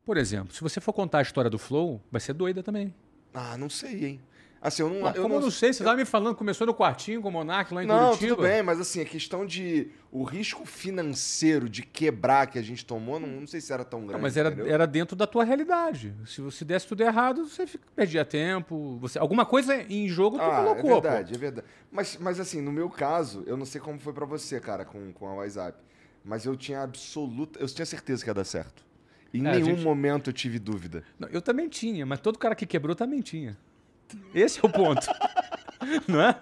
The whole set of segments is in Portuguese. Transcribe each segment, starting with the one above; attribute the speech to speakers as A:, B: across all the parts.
A: Por exemplo, se você for contar a história do Flow, vai ser doida também.
B: Ah, não sei, hein? Assim, eu não...
A: Pô, como eu não sei, você estava me falando, começou no quartinho com o Monark lá em
B: Não,
A: Curitiba.
B: tudo bem, mas assim, a questão de... O risco financeiro de quebrar que a gente tomou, não sei se era tão grande,
A: Não, mas
B: entendeu?
A: era dentro da tua realidade. Se você desse tudo errado, você perdia tempo. Alguma coisa em jogo tu colocou.
B: É verdade, é verdade. Mas assim, no meu caso, eu não sei como foi pra você, cara, com a WhatsApp. Mas eu tinha certeza que ia dar certo. Em nenhum momento eu tive dúvida.
A: Não, eu também tinha, mas todo cara que quebrou também tinha. Esse é o ponto. Não é?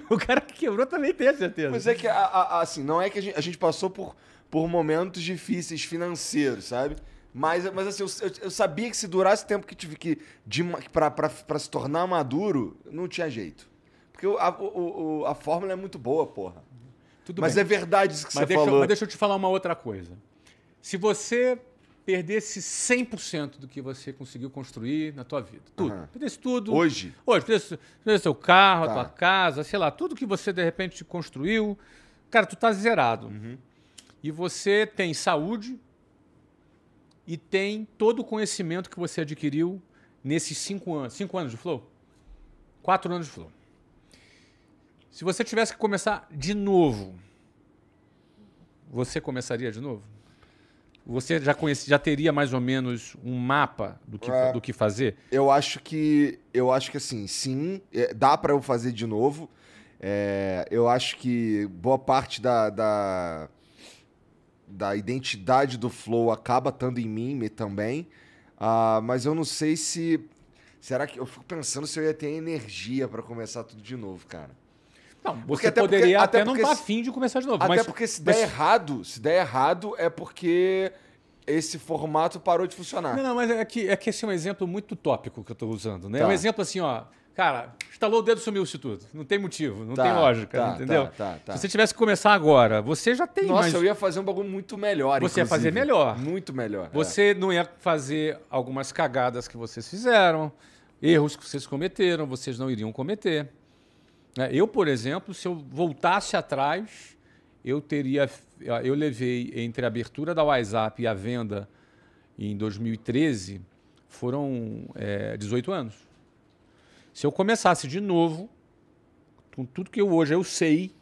A: O cara que quebrou também tem a certeza.
B: Mas é que, assim, não é que a gente passou por momentos difíceis financeiros, sabe? Mas assim, eu sabia que se durasse o tempo que tive pra se tornar maduro, não tinha jeito. Porque a fórmula é muito boa, porra.
A: Tudo
B: mas
A: bem.
B: é verdade isso que você falou.
A: Mas deixa eu te falar uma outra coisa. Se você perdesse 100% do que você conseguiu construir na tua vida, tudo. Perdesse tudo.
B: Hoje?
A: Perdesse seu carro, a tua casa, sei lá, tudo que você de repente construiu. Cara, tu tá zerado. E você tem saúde e tem todo o conhecimento que você adquiriu nesses 5 anos. 5 anos de Flow? 4 anos de Flow. Se você tivesse que começar de novo, você começaria de novo? Você já teria mais ou menos um mapa do que fazer?
B: Eu acho que assim, sim, dá pra eu fazer de novo. Eu acho que boa parte da identidade do Flow acaba estando em mim também. Mas eu não sei se... Será que... Eu fico pensando se eu ia ter energia pra começar tudo de novo, cara.
A: Não, você poderia até não estar afim de começar de novo.
B: Até porque se der errado, é porque esse formato parou de funcionar.
A: Não, mas é que esse é um exemplo muito tópico que eu estou usando, né? É um exemplo assim, ó, cara, estalou o dedo, sumiu-se tudo. Não tem motivo, não tem lógica, entendeu? Se você tivesse que começar agora, você já tem mais...
B: Nossa, eu ia fazer um bagulho muito melhor,
A: Você ia fazer melhor.
B: Muito melhor.
A: Você não ia fazer algumas cagadas que vocês fizeram, erros que vocês cometeram, vocês não iriam cometer. Eu, por exemplo, se eu voltasse atrás, eu levei entre a abertura da WhatsApp e a venda em 2013, foram 18 anos. Se eu começasse de novo, com tudo que hoje eu sei...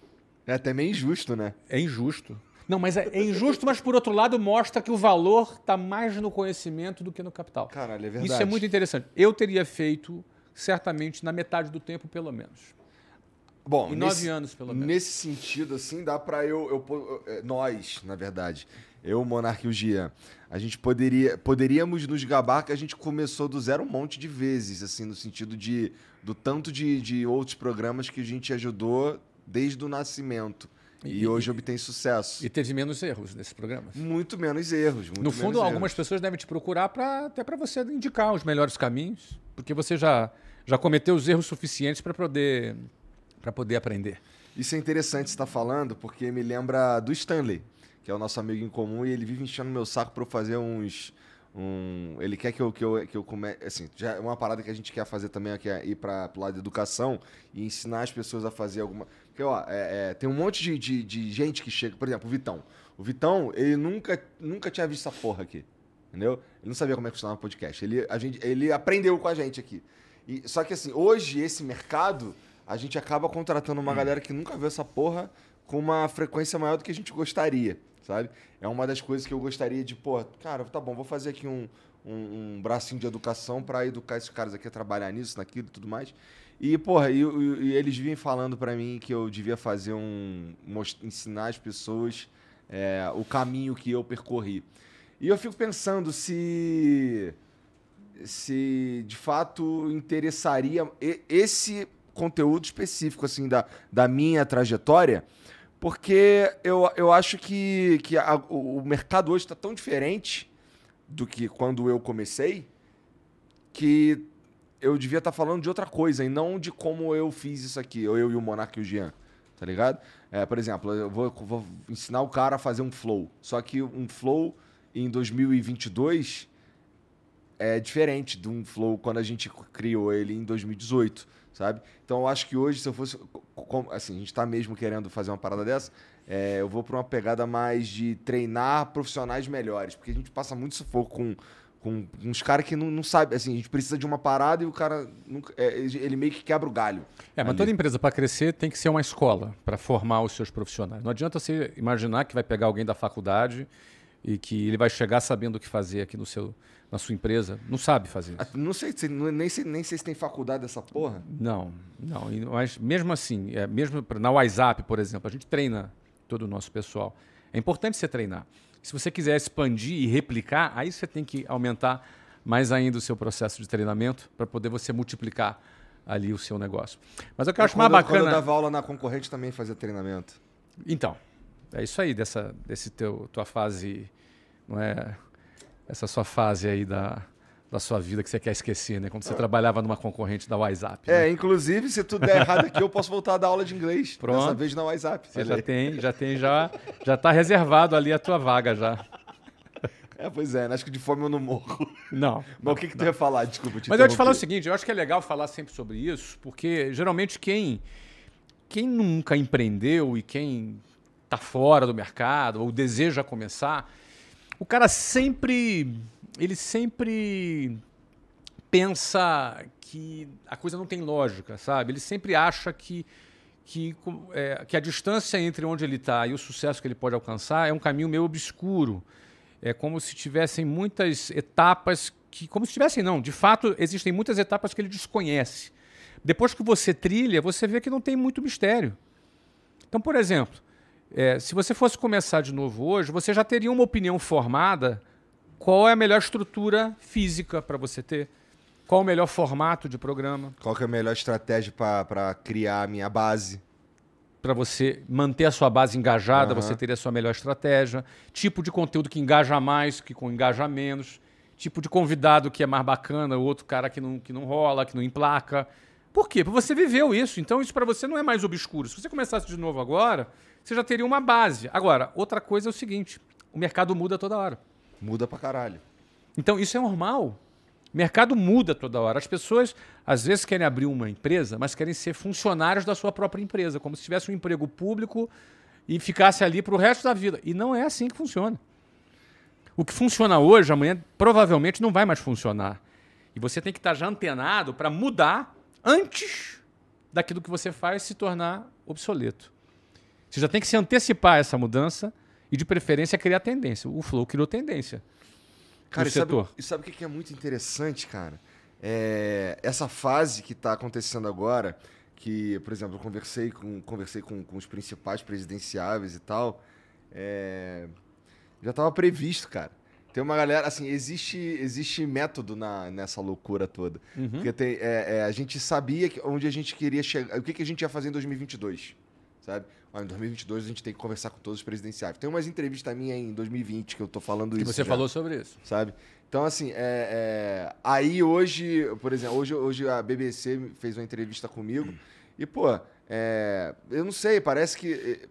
B: É até meio injusto, né?
A: É injusto. Não, mas é injusto, mas por outro lado mostra que o valor está mais no conhecimento do que no capital.
B: Caralho, é verdade.
A: Isso é muito interessante. Eu teria feito, certamente, na metade do tempo, pelo menos.
B: Bom,
A: em 9 anos, pelo menos.
B: Nesse sentido, assim, dá pra nós, na verdade, eu, o Monark e o Gian, a gente poderíamos nos gabar que a gente começou do zero um monte de vezes, assim, no sentido do tanto de outros programas que a gente ajudou desde o nascimento. E hoje obtém sucesso.
A: E teve menos erros nesses programas.
B: Muito menos erros.
A: No fundo, algumas pessoas devem te procurar até para você indicar os melhores caminhos, porque você já cometeu os erros suficientes para poder aprender.
B: Isso é interessante você estar falando, porque me lembra do Stanley, que é o nosso amigo em comum, e ele vive enchendo meu saco para eu fazer ele quer que eu comece... Assim, já é uma parada que a gente quer fazer também, que é ir para o lado da educação e ensinar as pessoas a fazer alguma... Porque, ó, tem um monte de gente que chega... Por exemplo, o Vitão. O Vitão, ele nunca tinha visto essa porra aqui, entendeu? Ele não sabia como é que funcionava o podcast. Ele aprendeu com a gente aqui. Só que, assim, hoje, esse mercado... A gente acaba contratando uma galera que nunca viu essa porra com uma frequência maior do que a gente gostaria, sabe? É uma das coisas que eu gostaria de, pô, cara, tá bom, vou fazer aqui um bracinho de educação pra educar esses caras aqui a trabalhar nisso, naquilo e tudo mais. E, porra, e eles vinham falando pra mim que eu devia fazer ensinar as pessoas o caminho que eu percorri. E eu fico pensando se de fato interessaria esse conteúdo específico, assim, da minha trajetória, porque eu acho que o mercado hoje está tão diferente do que quando eu comecei, que eu devia estar falando de outra coisa, e não de como eu fiz isso aqui, eu e o Monark e o Gian, tá ligado? Por exemplo, eu vou ensinar o cara a fazer um flow, só que um flow em 2022 é diferente de um flow quando a gente criou ele em 2018, sabe? Então eu acho que hoje, se eu fosse... Assim, a gente tá mesmo querendo fazer uma parada dessa, eu vou para uma pegada mais de treinar profissionais melhores, porque a gente passa muito sufoco com uns caras que não sabem, assim, a gente precisa de uma parada e o cara, ele meio que quebra o galho.
A: Mas toda empresa para crescer tem que ser uma escola para formar os seus profissionais. Não adianta você imaginar que vai pegar alguém da faculdade e que ele vai chegar sabendo o que fazer aqui na sua empresa. Não sabe fazer isso.
B: Não sei, nem sei se tem faculdade dessa porra.
A: Não. Mas mesmo assim, mesmo na WhatsApp, por exemplo, a gente treina todo o nosso pessoal. É importante você treinar. Se você quiser expandir e replicar, aí você tem que aumentar mais ainda o seu processo de treinamento para poder você multiplicar ali o seu negócio. Mas o que eu acho mais bacana...
B: Quando eu dava aula na concorrente também fazia treinamento.
A: Então, é isso aí, tua fase, não é? Essa sua fase aí da sua vida que você quer esquecer, né? Quando você trabalhava numa concorrente da WhatsApp. Né?
B: Inclusive, se tudo der errado aqui, eu posso voltar a dar aula de inglês.
A: Pronto.
B: Dessa vez na WhatsApp.
A: Você já tá reservado ali a tua vaga já.
B: Pois é, acho que de fome eu não morro.
A: Não.
B: Mas o que tu ia falar? Desculpa,
A: Mas eu ia te falar o seguinte, eu acho que é legal falar sempre sobre isso, porque geralmente quem nunca empreendeu e quem tá fora do mercado ou deseja começar, o cara sempre pensa que a coisa não tem lógica, sabe? Ele sempre acha que a distância entre onde ele está e o sucesso que ele pode alcançar é um caminho meio obscuro. É como se tivessem muitas etapas de fato, existem muitas etapas que ele desconhece. Depois que você trilha, você vê que não tem muito mistério. Então, por exemplo, se você fosse começar de novo hoje, você já teria uma opinião formada. Qual é a melhor estrutura física para você ter? Qual o melhor formato de programa?
B: Qual que é a melhor estratégia para criar a minha base?
A: Para você manter a sua base engajada, você teria a sua melhor estratégia. Tipo de conteúdo que engaja mais, que engaja menos. Tipo de convidado que é mais bacana, o outro cara que não rola, que não emplaca. Por quê? Porque você viveu isso. Então isso para você não é mais obscuro. Se você começasse de novo agora, você já teria uma base. Agora, outra coisa é o seguinte, o mercado muda toda hora.
B: Muda pra caralho.
A: Então, isso é normal. O mercado muda toda hora. As pessoas, às vezes, querem abrir uma empresa, mas querem ser funcionários da sua própria empresa, como se tivesse um emprego público e ficasse ali para o resto da vida. E não é assim que funciona. O que funciona hoje, amanhã, provavelmente não vai mais funcionar. E você tem que estar já antenado para mudar antes daquilo que você faz se tornar obsoleto. Você já tem que se antecipar a essa mudança e, de preferência, criar tendência. O Flow criou tendência.
B: Cara, e sabe o que é muito interessante, cara? Essa fase que está acontecendo agora, que, por exemplo, eu conversei com os principais presidenciáveis e tal, já estava previsto, cara. Tem uma galera, assim, existe método nessa loucura toda. Porque a gente sabia onde a gente queria chegar, o que a gente ia fazer em 2022, sabe? Em 2022 a gente tem que conversar com todos os presidenciáveis. Tem umas entrevistas minhas em 2020 que eu tô falando isso.
A: Que você falou sobre isso.
B: Sabe? Então, assim, aí hoje, por exemplo, hoje a BBC fez uma entrevista comigo e, pô, eu não sei, parece que...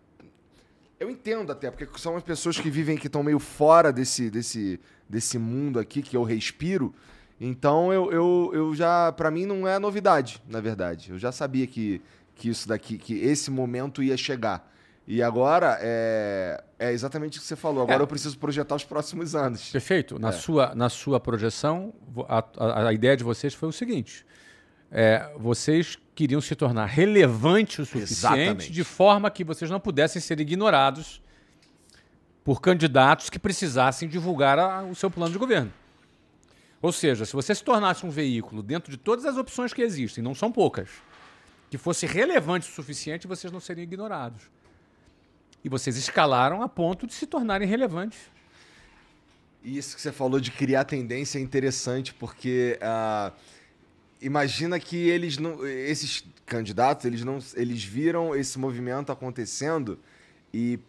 B: Eu entendo até, porque são as pessoas que vivem, que estão meio fora desse mundo aqui, que eu respiro. Então, eu já... Pra mim não é novidade, na verdade. Eu já sabia que isso daqui, que esse momento ia chegar. E agora é exatamente o que você falou. Agora eu preciso projetar os próximos anos.
A: Perfeito. Na sua projeção, a ideia de vocês foi o seguinte. Vocês queriam se tornar relevantes o suficiente de forma que vocês não pudessem ser ignorados por candidatos que precisassem divulgar o seu plano de governo. Ou seja, se você se tornasse um veículo dentro de todas as opções que existem, não são poucas, que fosse relevante o suficiente, vocês não seriam ignorados. E vocês escalaram a ponto de se tornarem relevantes.
B: E isso que você falou de criar tendência é interessante, porque imagina que esses candidatos, eles viram esse movimento acontecendo e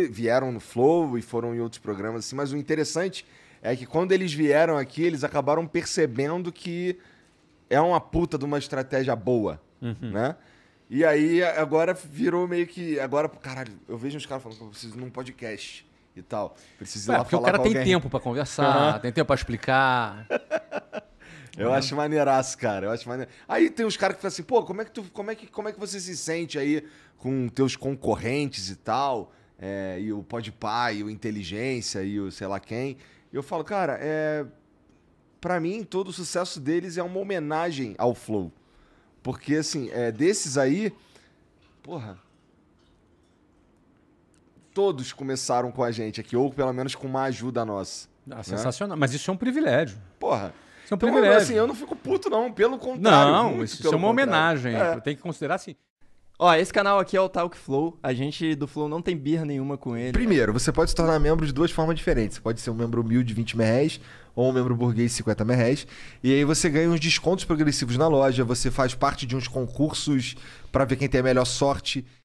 B: vieram no Flow e foram em outros programas, assim, mas o interessante é que quando eles vieram aqui, eles acabaram percebendo que é uma puta de uma estratégia boa. Né? E aí agora virou meio que... Agora, caralho, eu vejo uns caras falando que eu preciso de um podcast e tal. Preciso ir lá
A: porque
B: falar
A: o cara
B: com
A: tem
B: alguém.
A: tempo pra conversar, tem tempo pra explicar.
B: Eu acho maneiraço, cara. Eu acho maneiro. Aí tem uns caras que falam assim, pô, como é que você se sente aí com teus concorrentes e tal? E o Podpah, e o Inteligência, e o sei lá quem. E eu falo, cara, pra mim, todo o sucesso deles é uma homenagem ao Flow. Porque, assim, desses aí, porra, todos começaram com a gente aqui, ou pelo menos com uma ajuda nossa.
A: Sensacional. Mas isso é um privilégio.
B: Porra.
A: Isso é um privilégio.
B: Assim, eu não fico puto, não. Pelo contrário.
A: Não, isso é uma homenagem. Tem que considerar assim.
C: Ó, esse canal aqui é o Talk Flow. A gente do Flow não tem birra nenhuma com ele.
B: Primeiro, você pode se tornar membro de duas formas diferentes. Você pode ser um membro humilde de 20 reais ou um membro burguês de 50 reais. E aí você ganha uns descontos progressivos na loja, você faz parte de uns concursos para ver quem tem a melhor sorte.